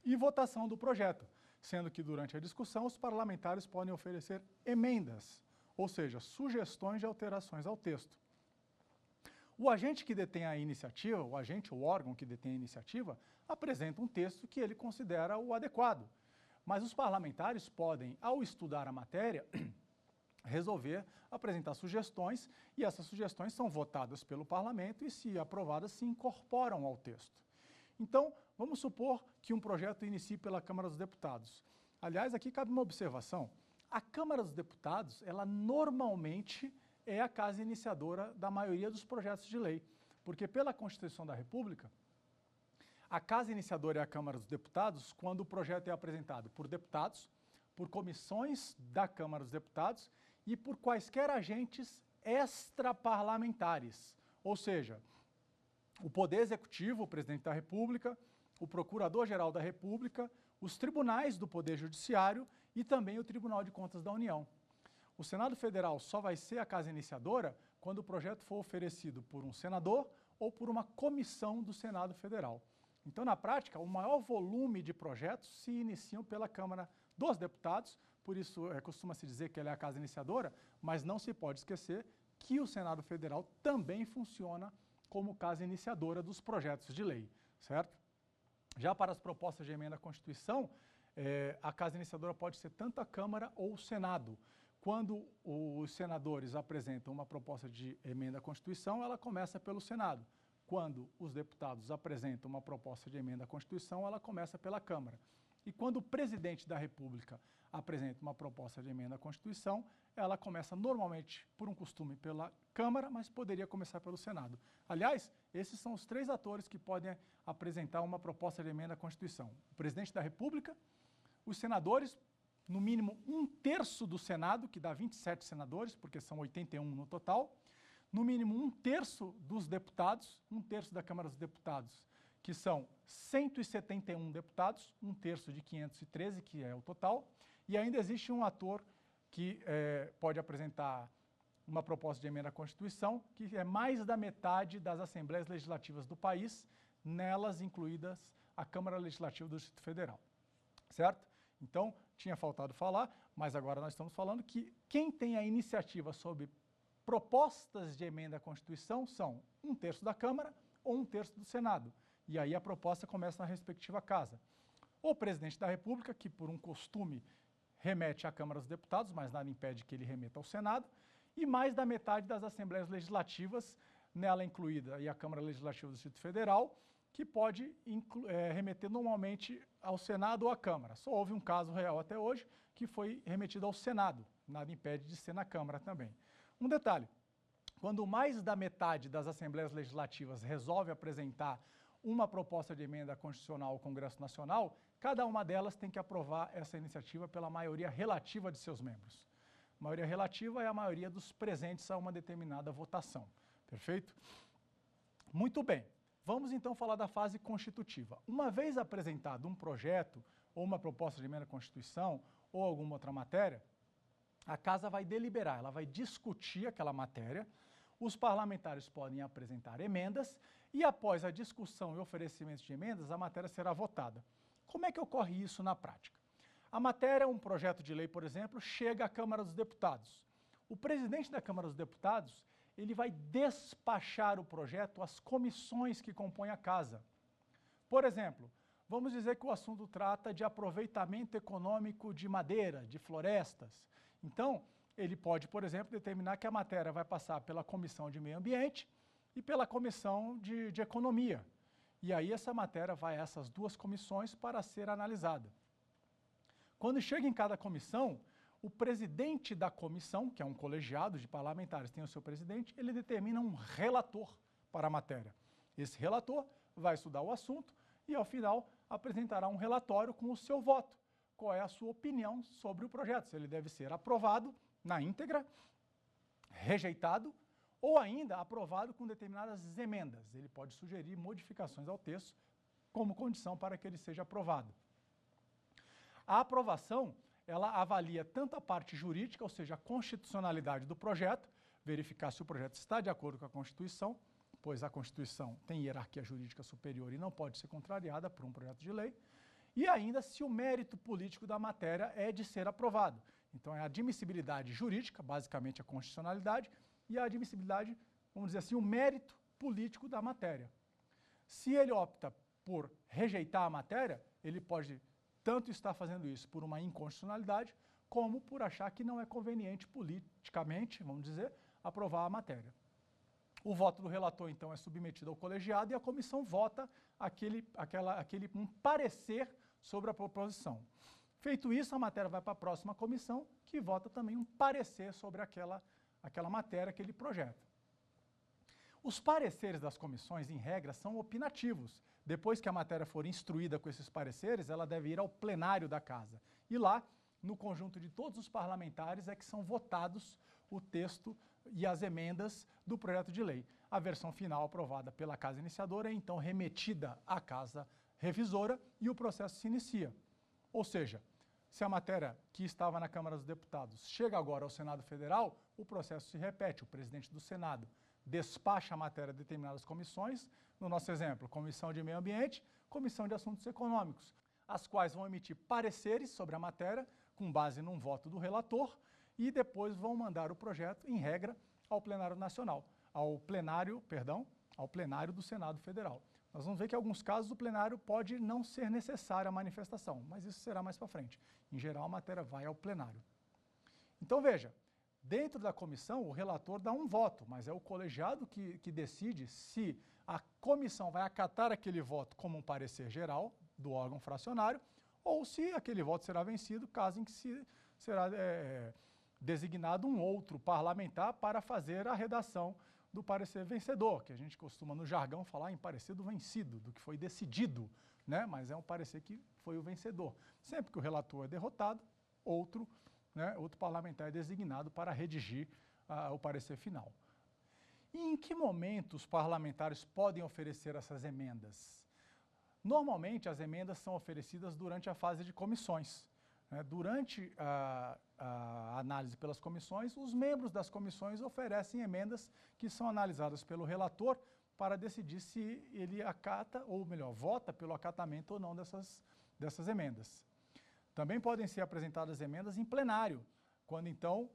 e votação do projeto, sendo que durante a discussão os parlamentares podem oferecer emendas, ou seja, sugestões de alterações ao texto. O agente que detém a iniciativa, o agente ou órgão que detém a iniciativa, apresenta um texto que ele considera o adequado. Mas os parlamentares podem, ao estudar a matéria, resolver apresentar sugestões, e essas sugestões são votadas pelo parlamento e, se aprovadas, se incorporam ao texto. Então, vamos supor que um projeto inicie pela Câmara dos Deputados. Aliás, aqui cabe uma observação. A Câmara dos Deputados, ela normalmente é a casa iniciadora da maioria dos projetos de lei, porque pela Constituição da República, a casa iniciadora é a Câmara dos Deputados quando o projeto é apresentado por deputados, por comissões da Câmara dos Deputados e por quaisquer agentes extraparlamentares. Ou seja, o Poder Executivo, o Presidente da República, o Procurador-Geral da República, os tribunais do Poder Judiciário e também o Tribunal de Contas da União. O Senado Federal só vai ser a casa iniciadora quando o projeto for oferecido por um senador ou por uma comissão do Senado Federal. Então, na prática, o maior volume de projetos se iniciam pela Câmara dos Deputados, por isso costuma-se dizer que ela é a casa iniciadora, mas não se pode esquecer que o Senado Federal também funciona como casa iniciadora dos projetos de lei, certo? Já para as propostas de emenda à Constituição, a casa iniciadora pode ser tanto a Câmara ou o Senado. Quando os senadores apresentam uma proposta de emenda à Constituição, ela começa pelo Senado. Quando os deputados apresentam uma proposta de emenda à Constituição, ela começa pela Câmara. E quando o presidente da República apresenta uma proposta de emenda à Constituição, ela começa normalmente, por um costume, pela Câmara, mas poderia começar pelo Senado. Aliás, esses são os 3 atores que podem apresentar uma proposta de emenda à Constituição. O presidente da República, os senadores, no mínimo 1/3 do Senado, que dá 27 senadores, porque são 81 no total, no mínimo 1/3 dos deputados, 1/3 da Câmara dos Deputados, que são 171 deputados, 1/3 de 513, que é o total, e ainda existe um ator que pode apresentar uma proposta de emenda à Constituição, que é mais da metade das assembleias legislativas do país, nelas incluídas a Câmara Legislativa do Distrito Federal, certo? Então, tinha faltado falar, mas agora nós estamos falando que quem tem a iniciativa sobre propostas de emenda à Constituição são 1/3 da Câmara ou 1/3 do Senado. E aí a proposta começa na respectiva casa. O presidente da República, que por um costume remete à Câmara dos Deputados, mas nada impede que ele remeta ao Senado, e mais da metade das assembleias legislativas, nela incluída e a Câmara Legislativa do Distrito Federal, que pode remeter normalmente ao Senado ou à Câmara. Só houve um caso real até hoje, que foi remetido ao Senado, nada impede de ser na Câmara também. Um detalhe, quando mais da metade das assembleias legislativas resolve apresentar uma proposta de emenda constitucional ao Congresso Nacional, cada uma delas tem que aprovar essa iniciativa pela maioria relativa de seus membros. A maioria relativa é a maioria dos presentes a uma determinada votação, perfeito? Muito bem, vamos então falar da fase constitutiva. Uma vez apresentado um projeto ou uma proposta de emenda à Constituição ou alguma outra matéria, a Casa vai deliberar, ela vai discutir aquela matéria, os parlamentares podem apresentar emendas e após a discussão e oferecimento de emendas, a matéria será votada. Como é que ocorre isso na prática? A matéria, um projeto de lei, por exemplo, chega à Câmara dos Deputados. O presidente da Câmara dos Deputados, ele vai despachar o projeto às comissões que compõem a Casa. Por exemplo, vamos dizer que o assunto trata de aproveitamento econômico de madeira, de florestas. Então, ele pode, por exemplo, determinar que a matéria vai passar pela Comissão de Meio Ambiente e pela Comissão de Economia. E aí essa matéria vai a essas 2 comissões para ser analisada. Quando chega em cada comissão, o presidente da comissão, que é um colegiado de parlamentares, tem o seu presidente, ele determina um relator para a matéria. Esse relator vai estudar o assunto e, ao final, apresentará um relatório com o seu voto. Qual é a sua opinião sobre o projeto? Se ele deve ser aprovado na íntegra, rejeitado ou ainda aprovado com determinadas emendas. Ele pode sugerir modificações ao texto como condição para que ele seja aprovado. A aprovação, ela avalia tanto a parte jurídica, ou seja, a constitucionalidade do projeto, verificar se o projeto está de acordo com a Constituição, pois a Constituição tem hierarquia jurídica superior e não pode ser contrariada por um projeto de lei, e ainda se o mérito político da matéria é de ser aprovado. Então, é a admissibilidade jurídica, basicamente a constitucionalidade, e a admissibilidade, vamos dizer assim, o mérito político da matéria. Se ele opta por rejeitar a matéria, ele pode tanto estar fazendo isso por uma inconstitucionalidade, como por achar que não é conveniente politicamente, vamos dizer, aprovar a matéria. O voto do relator, então, é submetido ao colegiado e a comissão vota um parecer sobre a proposição. Feito isso, a matéria vai para a próxima comissão, que vota também um parecer sobre aquela matéria, aquele projeto. Os pareceres das comissões, em regra, são opinativos. Depois que a matéria for instruída com esses pareceres, ela deve ir ao plenário da Casa. E lá, no conjunto de todos os parlamentares, é que são votados o texto e as emendas do projeto de lei. A versão final aprovada pela Casa Iniciadora é então remetida à Casa Revisora e o processo se inicia. Ou seja, se a matéria que estava na Câmara dos Deputados chega agora ao Senado Federal, o processo se repete. O presidente do Senado despacha a matéria de determinadas comissões, no nosso exemplo, Comissão de Meio Ambiente, Comissão de Assuntos Econômicos, as quais vão emitir pareceres sobre a matéria, com base num voto do relator, e depois vão mandar o projeto, em regra, ao plenário nacional, ao plenário do Senado Federal. Nós vamos ver que em alguns casos o plenário pode não ser necessária a manifestação, mas isso será mais para frente. Em geral, a matéria vai ao plenário. Então, veja, dentro da comissão, o relator dá um voto, mas é o colegiado que decide se a comissão vai acatar aquele voto como um parecer geral do órgão fracionário ou se aquele voto será vencido, caso em que será designado um outro parlamentar para fazer a redação do parecer vencedor, que a gente costuma no jargão falar em parecer do vencido, do que foi decidido, né? Mas é um parecer que foi o vencedor. Sempre que o relator é derrotado, outro parlamentar é designado para redigir o parecer final. E em que momento os parlamentares podem oferecer essas emendas? Normalmente, as emendas são oferecidas durante a fase de comissões. Durante a análise pelas comissões, os membros das comissões oferecem emendas que são analisadas pelo relator para decidir se ele acata, ou melhor, vota pelo acatamento ou não dessas emendas. Também podem ser apresentadas emendas em plenário, quando então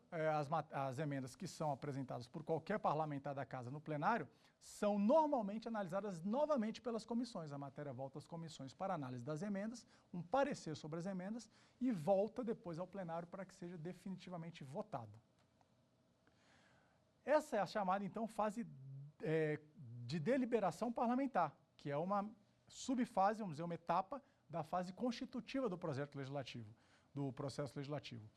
as emendas que são apresentadas por qualquer parlamentar da Casa no plenário são normalmente analisadas novamente pelas comissões. A matéria volta às comissões para análise das emendas, um parecer sobre as emendas e volta depois ao plenário para que seja definitivamente votado. Essa é a chamada então fase de deliberação parlamentar, que é uma subfase, vamos dizer, uma etapa da fase constitutiva do projeto legislativo, do processo legislativo.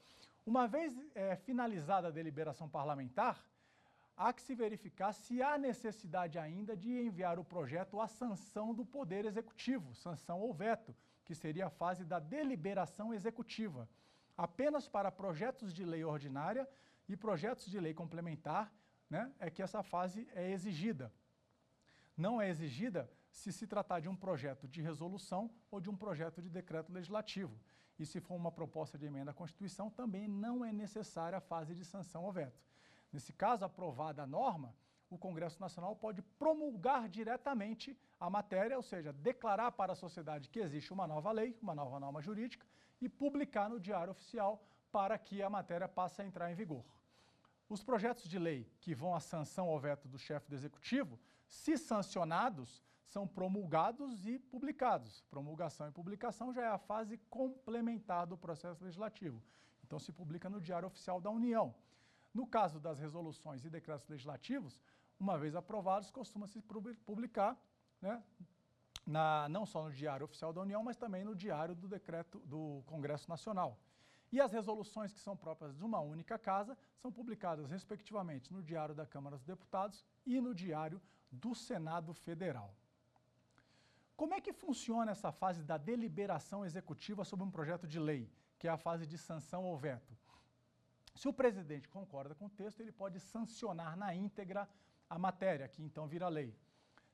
Uma vez finalizada a deliberação parlamentar, há que se verificar se há necessidade ainda de enviar o projeto à sanção do Poder Executivo, sanção ou veto, que seria a fase da deliberação executiva. Apenas para projetos de lei ordinária e projetos de lei complementar, é que essa fase é exigida. Não é exigida se tratar de um projeto de resolução ou de um projeto de decreto legislativo. E se for uma proposta de emenda à Constituição, também não é necessária a fase de sanção ou veto. Nesse caso, aprovada a norma, o Congresso Nacional pode promulgar diretamente a matéria, ou seja, declarar para a sociedade que existe uma nova lei, uma nova norma jurídica, e publicar no Diário Oficial para que a matéria passe a entrar em vigor. Os projetos de lei que vão à sanção ou veto do chefe do Executivo, se sancionados, são promulgados e publicados. Promulgação e publicação já é a fase complementar do processo legislativo. Então, se publica no Diário Oficial da União. No caso das resoluções e decretos legislativos, uma vez aprovados, costuma-se publicar, não só no Diário Oficial da União, mas também no Diário do Decreto do Congresso Nacional. E as resoluções que são próprias de uma única casa são publicadas, respectivamente, no Diário da Câmara dos Deputados e no Diário do Senado Federal. Como é que funciona essa fase da deliberação executiva sobre um projeto de lei, que é a fase de sanção ou veto? Se o presidente concorda com o texto, ele pode sancionar na íntegra a matéria, que então vira lei.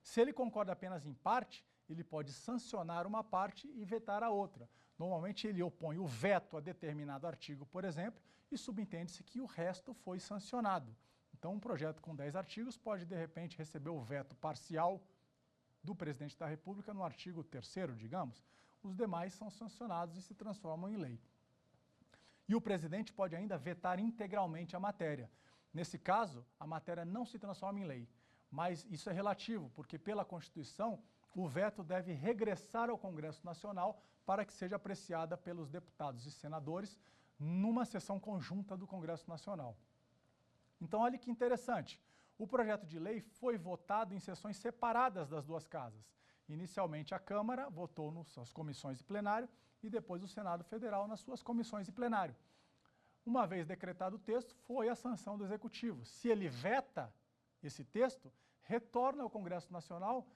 Se ele concorda apenas em parte, ele pode sancionar uma parte e vetar a outra. Normalmente ele opõe o veto a determinado artigo, por exemplo, e subentende-se que o resto foi sancionado. Então, um projeto com 10 artigos pode, de repente, receber o veto parcial do presidente da República no artigo 3º, digamos. Os demais são sancionados e se transformam em lei. E o presidente pode ainda vetar integralmente a matéria. Nesse caso, a matéria não se transforma em lei, mas isso é relativo, porque pela Constituição, o veto deve regressar ao Congresso Nacional para que seja apreciada pelos deputados e senadores numa sessão conjunta do Congresso Nacional. Então, olha que interessante. O projeto de lei foi votado em sessões separadas das duas casas. Inicialmente, a Câmara votou nas suas comissões de plenário e depois o Senado Federal nas suas comissões de plenário. Uma vez decretado o texto, foi a sanção do Executivo. Se ele veta esse texto, retorna ao Congresso Nacional,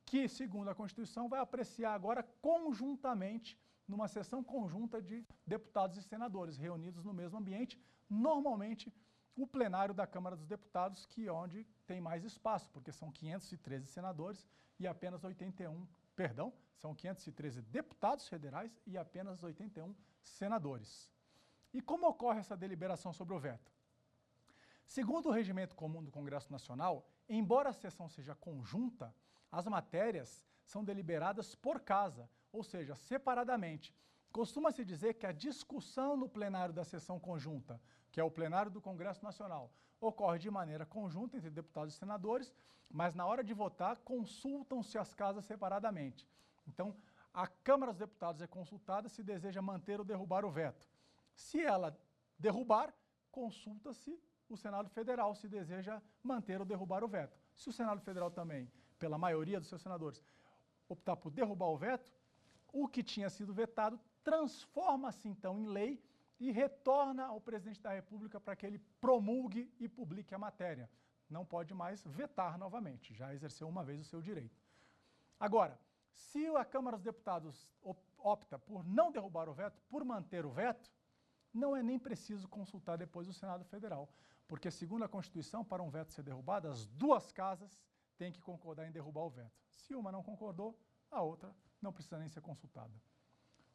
que, segundo a Constituição, vai apreciar agora conjuntamente numa sessão conjunta de deputados e senadores reunidos no mesmo ambiente, normalmente o plenário da Câmara dos Deputados, que é onde tem mais espaço, porque são 513 senadores e apenas 81, perdão, são 513 deputados federais e apenas 81 senadores. E como ocorre essa deliberação sobre o veto? Segundo o regimento comum do Congresso Nacional, embora a sessão seja conjunta, as matérias são deliberadas por casa, ou seja, separadamente. Costuma-se dizer que a discussão no plenário da sessão conjunta, que é o plenário do Congresso Nacional, ocorre de maneira conjunta entre deputados e senadores, mas na hora de votar consultam-se as casas separadamente. Então, a Câmara dos Deputados é consultada se deseja manter ou derrubar o veto. Se ela derrubar, consulta-se o Senado Federal se deseja manter ou derrubar o veto. Se o Senado Federal também, pela maioria dos seus senadores, optar por derrubar o veto, o que tinha sido vetado transforma-se então em lei e retorna ao presidente da República para que ele promulgue e publique a matéria. Não pode mais vetar novamente, já exerceu uma vez o seu direito. Agora, se a Câmara dos Deputados opta por não derrubar o veto, por manter o veto, não é nem preciso consultar depois o Senado Federal, porque, segundo a Constituição, para um veto ser derrubado, as duas casas têm que concordar em derrubar o veto. Se uma não concordou, a outra não precisa nem ser consultada.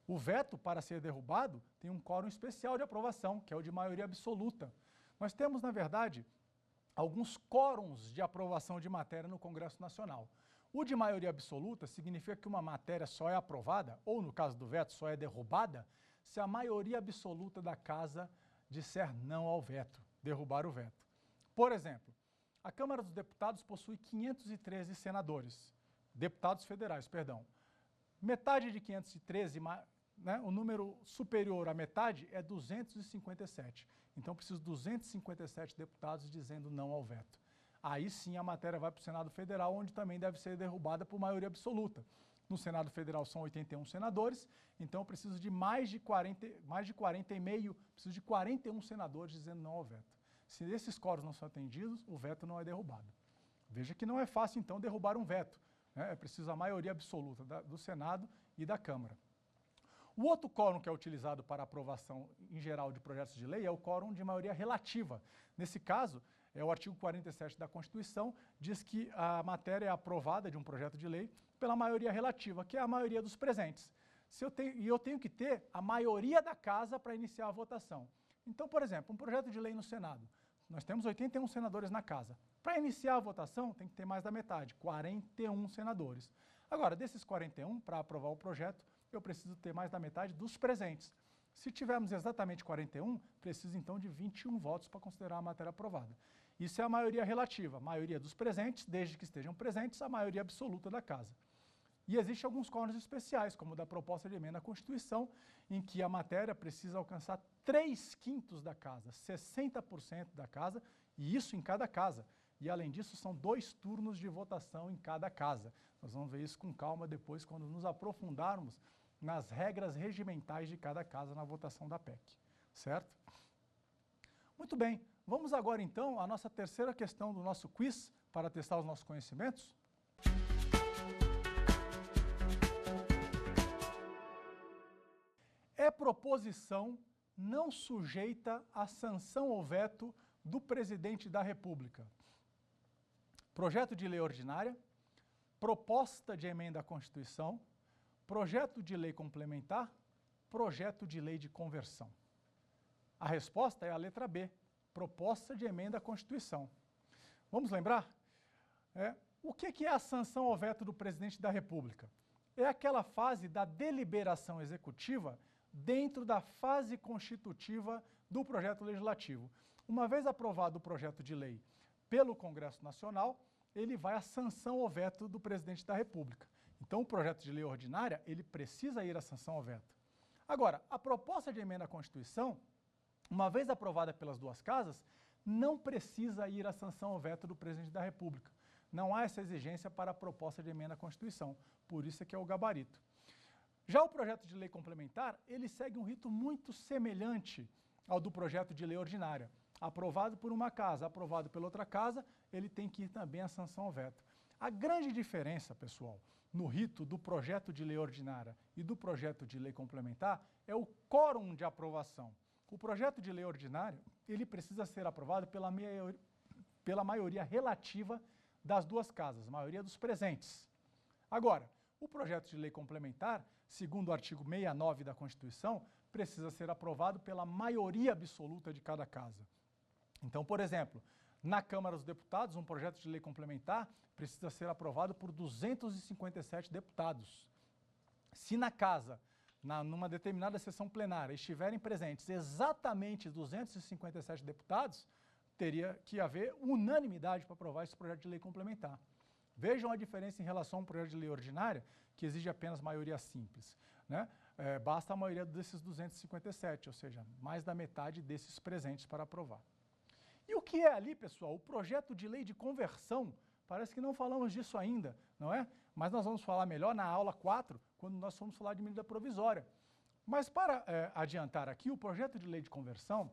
O veto, para ser derrubado, tem um quórum especial de aprovação, que é o de maioria absoluta. Nós temos, na verdade, alguns quórums de aprovação de matéria no Congresso Nacional. O de maioria absoluta significa que uma matéria só é aprovada, ou no caso do veto, só é derrubada, se a maioria absoluta da casa disser não ao veto, derrubar o veto. Por exemplo, a Câmara dos Deputados possui 513 senadores, deputados federais, perdão. Metade de 513, né, o número superior à metade é 257. Então, preciso de 257 deputados dizendo não ao veto. Aí sim a matéria vai para o Senado Federal, onde também deve ser derrubada por maioria absoluta. No Senado Federal são 81 senadores, então eu preciso de mais de 40 e meio, preciso de 41 senadores dizendo não ao veto. Se esses quóruns não são atendidos, o veto não é derrubado. Veja que não é fácil, então, derrubar um veto, né? É preciso a maioria absoluta do Senado e da Câmara. O outro quórum que é utilizado para aprovação em geral de projetos de lei é o quórum de maioria relativa. Nesse caso, é o artigo 47 da Constituição, diz que a matéria é aprovada de um projeto de lei pela maioria relativa, que é a maioria dos presentes. Eu tenho que ter a maioria da casa para iniciar a votação. Então, por exemplo, um projeto de lei no Senado, nós temos 81 senadores na casa. Para iniciar a votação, tem que ter mais da metade, 41 senadores. Agora, desses 41, para aprovar o projeto, eu preciso ter mais da metade dos presentes. Se tivermos exatamente 41, preciso então de 21 votos para considerar a matéria aprovada. Isso é a maioria relativa, a maioria dos presentes, desde que estejam presentes, a maioria absoluta da casa. E existem alguns quórums especiais, como o da proposta de emenda à Constituição, em que a matéria precisa alcançar 3/5 da casa, 60% da casa, e isso em cada casa. E, além disso, são 2 turnos de votação em cada casa. Nós vamos ver isso com calma depois, quando nos aprofundarmos nas regras regimentais de cada casa na votação da PEC, certo? Muito bem, vamos agora então à nossa terceira questão do nosso quiz para testar os nossos conhecimentos. É proposição não sujeita à sanção ou veto do Presidente da República. Projeto de lei ordinária, proposta de emenda à Constituição, projeto de lei complementar, projeto de lei de conversão. A resposta é a letra B, proposta de emenda à Constituição. Vamos lembrar? O que é a sanção ou veto do Presidente da República? É aquela fase da deliberação executiva dentro da fase constitutiva do projeto legislativo. Uma vez aprovado o projeto de lei pelo Congresso Nacional, ele vai à sanção ou veto do Presidente da República. Então, o projeto de lei ordinária, ele precisa ir à sanção ou veto. Agora, a proposta de emenda à Constituição, uma vez aprovada pelas duas casas, não precisa ir à sanção ou veto do Presidente da República. Não há essa exigência para a proposta de emenda à Constituição, por isso é que é o gabarito. Já o projeto de lei complementar, ele segue um rito muito semelhante ao do projeto de lei ordinária. Aprovado por uma casa, aprovado pela outra casa, ele tem que ir também à sanção ou veto. A grande diferença, pessoal, no rito do projeto de lei ordinária e do projeto de lei complementar é o quórum de aprovação. O projeto de lei ordinária, ele precisa ser aprovado pela maioria relativa das duas casas, maioria dos presentes. Agora, o projeto de lei complementar, segundo o artigo 69 da Constituição, precisa ser aprovado pela maioria absoluta de cada casa. Então, por exemplo, na Câmara dos Deputados, um projeto de lei complementar precisa ser aprovado por 257 deputados. Se na casa, numa determinada sessão plenária, estiverem presentes exatamente 257 deputados, teria que haver unanimidade para aprovar esse projeto de lei complementar. Vejam a diferença em relação a um projeto de lei ordinária, que exige apenas maioria simples, né? Basta a maioria desses 257, ou seja, mais da metade desses presentes para aprovar. E o que é ali, pessoal? O projeto de lei de conversão. Parece que não falamos disso ainda, não é? Mas nós vamos falar melhor na aula 4, quando nós formos falar de medida provisória. Mas para adiantar aqui, o projeto de lei de conversão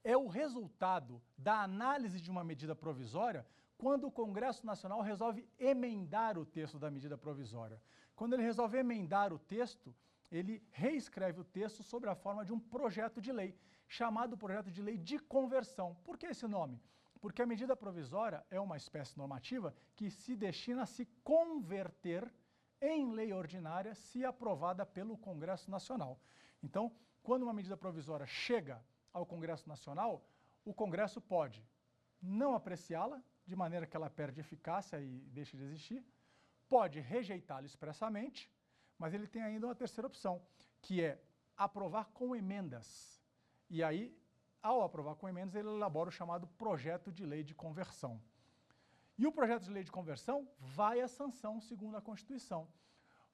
é o resultado da análise de uma medida provisória quando o Congresso Nacional resolve emendar o texto da medida provisória. Quando ele resolve emendar o texto, ele reescreve o texto sob a forma de um projeto de lei, chamado projeto de lei de conversão. Por que esse nome? Porque a medida provisória é uma espécie normativa que se destina a se converter em lei ordinária se aprovada pelo Congresso Nacional. Então, quando uma medida provisória chega ao Congresso Nacional, o Congresso pode não apreciá-la, de maneira que ela perde eficácia e deixe de existir, pode rejeitá-la expressamente, mas ele tem ainda uma terceira opção, que é aprovar com emendas. E aí, ao aprovar com emendas, ele elabora o chamado projeto de lei de conversão. E o projeto de lei de conversão vai à sanção segundo a Constituição.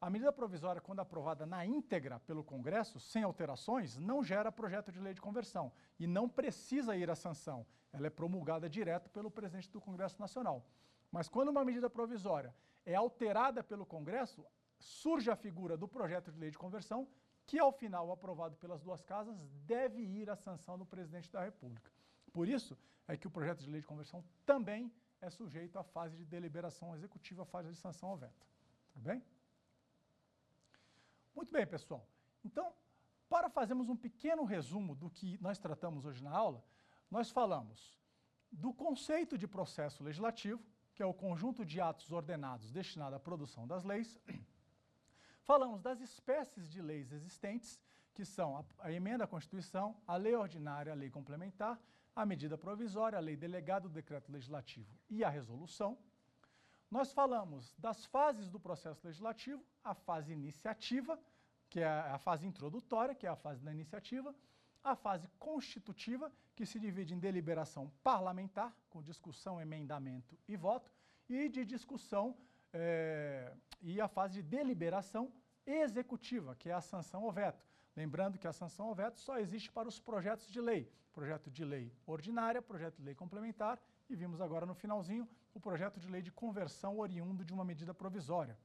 A medida provisória, quando aprovada na íntegra pelo Congresso, sem alterações, não gera projeto de lei de conversão e não precisa ir à sanção. Ela é promulgada direto pelo presidente do Congresso Nacional. Mas quando uma medida provisória é alterada pelo Congresso, surge a figura do projeto de lei de conversão, que ao final, aprovado pelas duas casas, deve ir à sanção do presidente da República. Por isso é que o projeto de lei de conversão também é sujeito à fase de deliberação executiva, à fase de sanção ao veto. Tudo bem? Muito bem, pessoal. Então, para fazermos um pequeno resumo do que nós tratamos hoje na aula, nós falamos do conceito de processo legislativo, que é o conjunto de atos ordenados destinado à produção das leis. Falamos das espécies de leis existentes, que são a emenda à Constituição, a lei ordinária, a lei complementar, a medida provisória, a lei delegada, o decreto legislativo e a resolução. Nós falamos das fases do processo legislativo, a fase iniciativa, que é a fase introdutória, que é a fase da iniciativa, a fase constitutiva, que se divide em deliberação parlamentar, com discussão, emendamento e voto, e de discussão e a fase de deliberação executiva, que é a sanção ao veto. Lembrando que a sanção ao veto só existe para os projetos de lei. Projeto de lei ordinária, projeto de lei complementar e vimos agora no finalzinho o projeto de lei de conversão oriundo de uma medida provisória.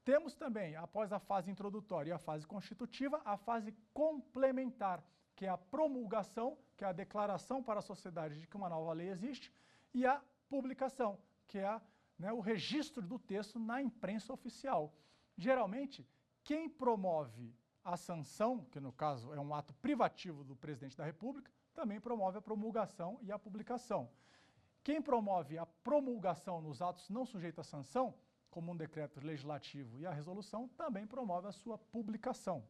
Temos também, após a fase introdutória e a fase constitutiva, a fase complementar, que é a promulgação, que é a declaração para a sociedade de que uma nova lei existe, e a publicação, que é o registro do texto na imprensa oficial. Geralmente, quem promove a sanção, que no caso é um ato privativo do presidente da República, também promove a promulgação e a publicação. Quem promove a promulgação nos atos não sujeitos à sanção, como um decreto legislativo e a resolução, também promove a sua publicação.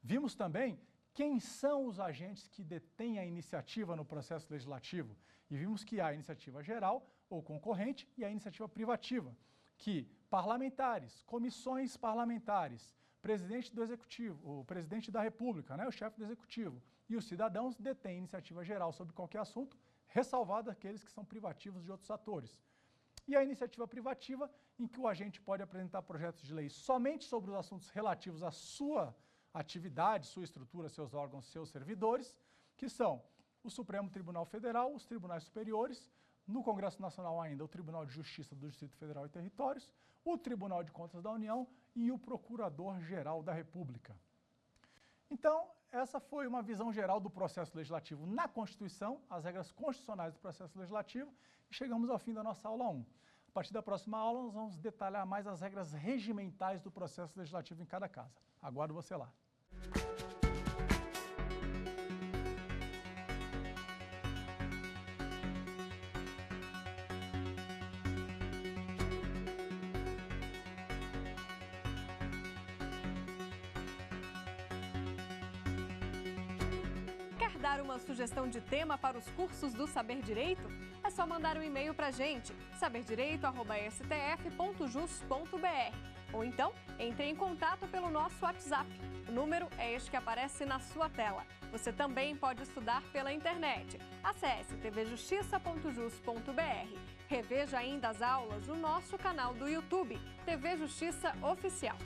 Vimos também quem são os agentes que detêm a iniciativa no processo legislativo. E vimos que há a iniciativa geral ou concorrente e a iniciativa privativa, que parlamentares, comissões parlamentares, presidente do Executivo, o presidente da República, o chefe do Executivo, e os cidadãos detêm iniciativa geral sobre qualquer assunto, ressalvado aqueles que são privativos de outros atores. E a iniciativa privativa, em que o agente pode apresentar projetos de lei somente sobre os assuntos relativos à sua atividade, sua estrutura, seus órgãos, seus servidores, que são o Supremo Tribunal Federal, os tribunais superiores, no Congresso Nacional ainda o Tribunal de Justiça do Distrito Federal e Territórios, o Tribunal de Contas da União e o Procurador-Geral da República. Então, essa foi uma visão geral do processo legislativo na Constituição, as regras constitucionais do processo legislativo, e chegamos ao fim da nossa aula 1. A partir da próxima aula, nós vamos detalhar mais as regras regimentais do processo legislativo em cada casa. Aguardo você lá. Quer dar uma sugestão de tema para os cursos do Saber Direito? É só mandar um e-mail para a gente, saberdireito@stf.jus.br. Ou então, entre em contato pelo nosso WhatsApp. O número é este que aparece na sua tela. Você também pode estudar pela internet. Acesse tvjustiça.jus.br. Reveja ainda as aulas no nosso canal do YouTube, TV Justiça Oficial.